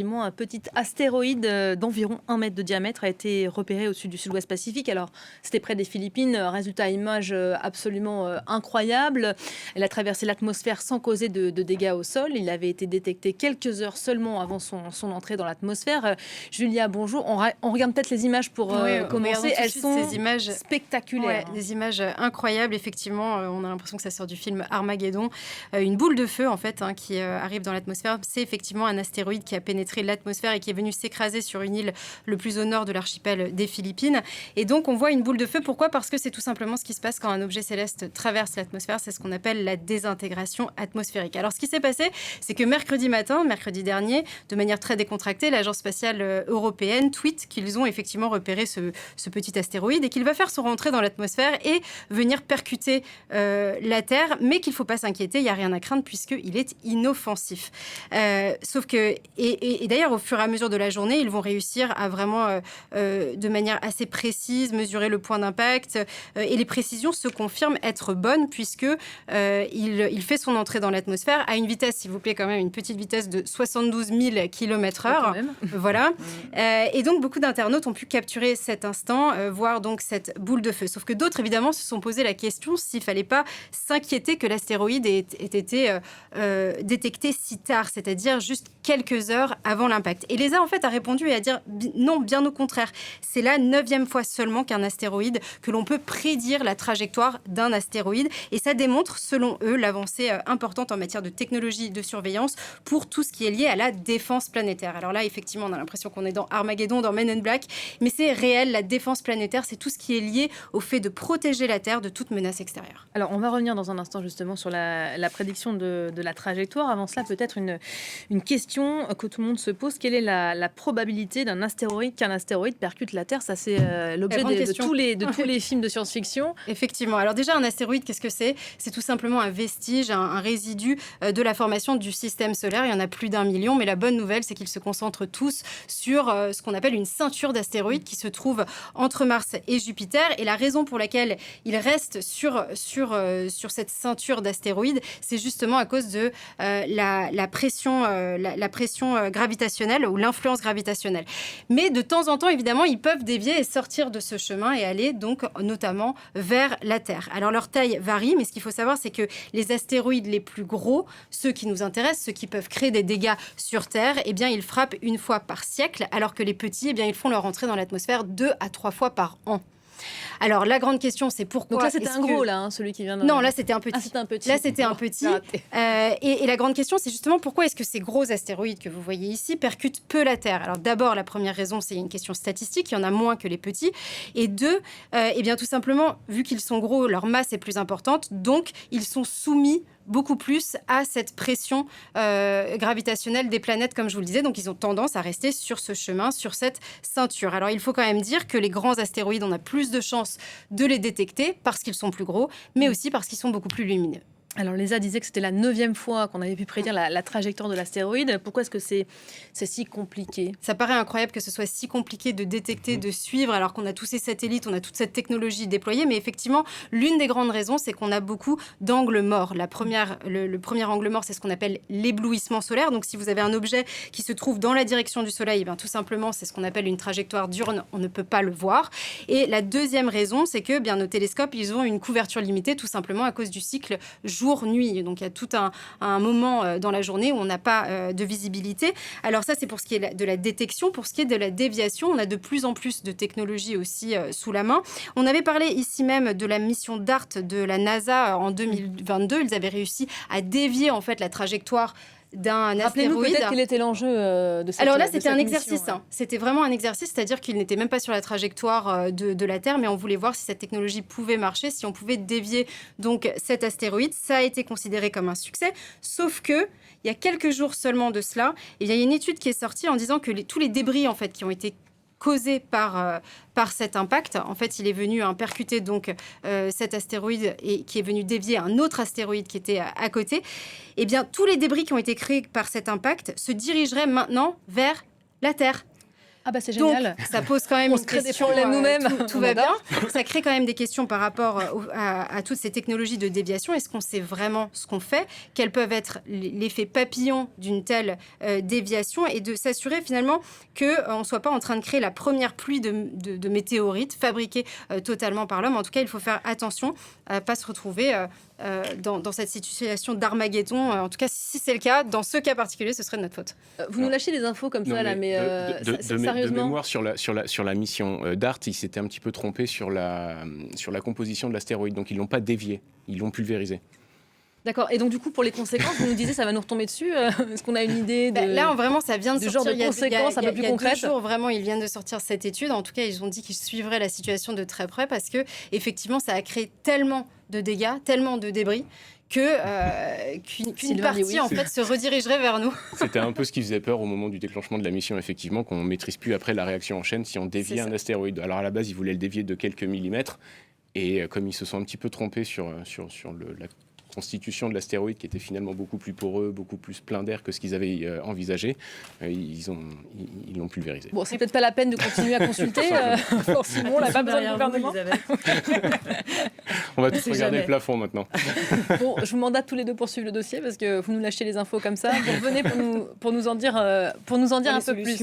Un petit astéroïde d'environ 1 mètre de diamètre a été repéré au-dessus du sud-ouest Pacifique. Alors, c'était près des Philippines. Résultat, image absolument incroyable. Elle a traversé l'atmosphère sans causer de dégâts au sol. Il avait été détecté quelques heures seulement avant son entrée dans l'atmosphère. Julia, bonjour. On regarde peut-être les images pour Oui, commencer. Elles sont ces images spectaculaires. des images incroyables. Effectivement, on a l'impression que ça sort du film Armageddon. Une boule de feu, en fait, qui arrive dans l'atmosphère. C'est effectivement un astéroïde qui a pénétré l'atmosphère et qui est venu s'écraser sur une île le plus au nord de l'archipel des Philippines. Et donc, on voit une boule de feu. Pourquoi ? Parce que c'est tout simplement ce qui se passe quand un objet céleste traverse l'atmosphère. C'est ce qu'on appelle la désintégration atmosphérique. Alors, ce qui s'est passé, c'est que mercredi dernier, de manière très décontractée, l'Agence spatiale européenne tweet qu'ils ont effectivement repéré ce petit astéroïde et qu'il va faire son rentrée dans l'atmosphère et venir percuter la Terre, mais qu'il ne faut pas s'inquiéter, il n'y a rien à craindre puisqu'il est inoffensif. Sauf que, et d'ailleurs, au fur et à mesure de la journée, ils vont réussir à vraiment, de manière assez précise, mesurer le point d'impact. Et les précisions se confirment être bonnes puisque il fait son entrée dans l'atmosphère à une vitesse, s'il vous plaît, quand même, une petite vitesse de 72 000 km/h. Voilà. Et donc, beaucoup d'internautes ont pu capturer cet instant, voir donc cette boule de feu. Sauf que d'autres, évidemment, se sont posé la question s'il ne fallait pas s'inquiéter que l'astéroïde ait été détecté si tard, c'est-à-dire juste quelques heures avant l'impact. Et l'ESA, en fait, a répondu et a dit non, bien au contraire. C'est la 9e fois seulement qu'un astéroïde, que l'on peut prédire la trajectoire d'un astéroïde. Et ça démontre, selon eux, l'avancée importante en matière de technologie de surveillance pour tout ce qui est lié à la défense planétaire. Alors là, effectivement, on a l'impression qu'on est dans Armageddon, dans Men in Black, mais c'est réel, la défense planétaire, c'est tout ce qui est lié au fait de protéger la Terre de toute menace extérieure. Alors, on va revenir dans un instant justement sur la prédiction de la trajectoire. Avant cela, peut-être une question que tout le monde se pose. Quelle est la probabilité qu'un astéroïde percute la Terre ? Ça, c'est l'objet de tous les films de science-fiction. Effectivement. Alors déjà, un astéroïde, qu'est-ce que c'est ? C'est tout simplement un vestige, un résidu de la formation du système solaire. Il y en a plus d'1 million, mais la bonne nouvelle, c'est qu'ils se concentrent tous sur ce qu'on appelle une ceinture d'astéroïdes qui se trouve entre Mars et Jupiter. Et la raison pour laquelle ils restent sur cette ceinture d'astéroïdes, c'est justement à cause de la pression gravitationnelle ou l'influence gravitationnelle. Mais de temps en temps, évidemment, ils peuvent dévier et sortir de ce chemin et aller donc notamment vers la Terre. Alors leur taille varie, mais ce qu'il faut savoir, c'est que les astéroïdes les plus gros, ceux qui nous intéressent, ceux qui peuvent créer des dégâts sur Terre, eh bien, ils frappent une fois par siècle, alors que les petits, eh bien, ils font leur entrée dans l'atmosphère 2 à 3 fois par an. Alors, la grande question, c'est pourquoi... Donc là, c'était un gros, celui qui vient de... Non, là, c'était un petit. Ah, c'était un petit. Là, c'était un petit. Et la grande question, c'est justement pourquoi est-ce que ces gros astéroïdes que vous voyez ici percutent peu la Terre ? Alors, d'abord, la première raison, c'est une question statistique. Il y en a moins que les petits. Et deux, eh bien, tout simplement, vu qu'ils sont gros, leur masse est plus importante. Donc, ils sont soumis beaucoup plus à cette pression gravitationnelle des planètes, comme je vous le disais. Donc, ils ont tendance à rester sur ce chemin, sur cette ceinture. Alors, il faut quand même dire que les grands astéroïdes, on a plus de chances de les détecter parce qu'ils sont plus gros, mais aussi parce qu'ils sont beaucoup plus lumineux. Alors, l'ESA disait que c'était la 9e fois qu'on avait pu prédire la trajectoire de l'astéroïde. Pourquoi est-ce que c'est si compliqué ? Ça paraît incroyable que ce soit si compliqué de détecter, de suivre, alors qu'on a tous ces satellites, on a toute cette technologie déployée. Mais effectivement, l'une des grandes raisons, c'est qu'on a beaucoup d'angles morts. Le premier angle mort, c'est ce qu'on appelle l'éblouissement solaire. Donc, si vous avez un objet qui se trouve dans la direction du Soleil, eh bien, tout simplement, c'est ce qu'on appelle une trajectoire diurne. On ne peut pas le voir. Et la deuxième raison, c'est que bien, nos télescopes, ils ont une couverture limitée, tout simplement à cause du cycle jour-nuit. Donc, il y a tout un moment dans la journée où on n'a pas de visibilité. Alors ça, c'est pour ce qui est de la détection. Pour ce qui est de la déviation, on a de plus en plus de technologies aussi sous la main. On avait parlé ici même de la mission DART de la NASA en 2022. Ils avaient réussi à dévier en fait la trajectoire d'un Rappelez-nous astéroïde. peut-être quel était l'enjeu de cette Alors là, c'était un exercice. mission, ouais. C'était vraiment un exercice, c'est-à-dire qu'il n'était même pas sur la trajectoire de la Terre, mais on voulait voir si cette technologie pouvait marcher, si on pouvait dévier donc cet astéroïde. Ça a été considéré comme un succès, sauf que il y a quelques jours seulement de cela, il y a une étude qui est sortie en disant que tous les débris en fait qui ont été causé par cet impact. En fait, il est venu percuter donc cet astéroïde et qui est venu dévier un autre astéroïde qui était à côté. Eh bien, tous les débris qui ont été créés par cet impact se dirigeraient maintenant vers la Terre. Ah bah c'est Donc, génial. ça pose quand même On une se crée des question. problèmes nous-mêmes. Tout va bien. Ça crée quand même des questions par rapport à toutes ces technologies de déviation. Est-ce qu'on sait vraiment ce qu'on fait? Quels peuvent être l'effet papillon d'une telle déviation? Et de s'assurer finalement qu'on ne soit pas en train de créer la première pluie de météorites fabriquées totalement par l'homme. En tout cas, il faut faire attention à ne pas se retrouver dans cette situation d'Armageddon. En tout cas, si c'est le cas, dans ce cas particulier, ce serait de notre faute. Vous nous lâchez des infos comme ça, là, mais sérieusement. De mémoire, sur la mission DART, ils s'étaient un petit peu trompés sur la composition de l'astéroïde. Donc, ils ne l'ont pas dévié, ils l'ont pulvérisé. D'accord. Et donc, du coup, pour les conséquences, vous nous disiez ça va nous retomber dessus. Est-ce qu'on a une idée de... Là, vraiment, ça vient de du sortir. genre de conséquences un peu plus concrètes. Il y a 2 jours, vraiment, ils viennent de sortir cette étude. En tout cas, ils ont dit qu'ils suivraient la situation de très près parce que, effectivement, ça a créé tellement de dégâts, tellement de débris qu'une partie, en fait, se redirigerait vers nous. C'était un peu ce qui faisait peur au moment du déclancement de la mission, effectivement, qu'on ne maîtrise plus après la réaction en chaîne si on dévie un astéroïde. Alors, à la base, ils voulaient le dévier de quelques millimètres. Et comme ils se sont un petit peu trompés sur la constitution de l'astéroïde, qui était finalement beaucoup plus poreux, beaucoup plus plein d'air que ce qu'ils avaient envisagé, ils l'ont pulvérisé. Bon, c'est peut-être pas la peine de continuer à consulter. Forcément, on n'a pas besoin de gouvernement. On va tous regarder le plafond maintenant. Bon, je vous mandate tous les deux pour suivre le dossier parce que vous nous lâchez les infos comme ça. Vous revenez pour nous en dire un peu plus.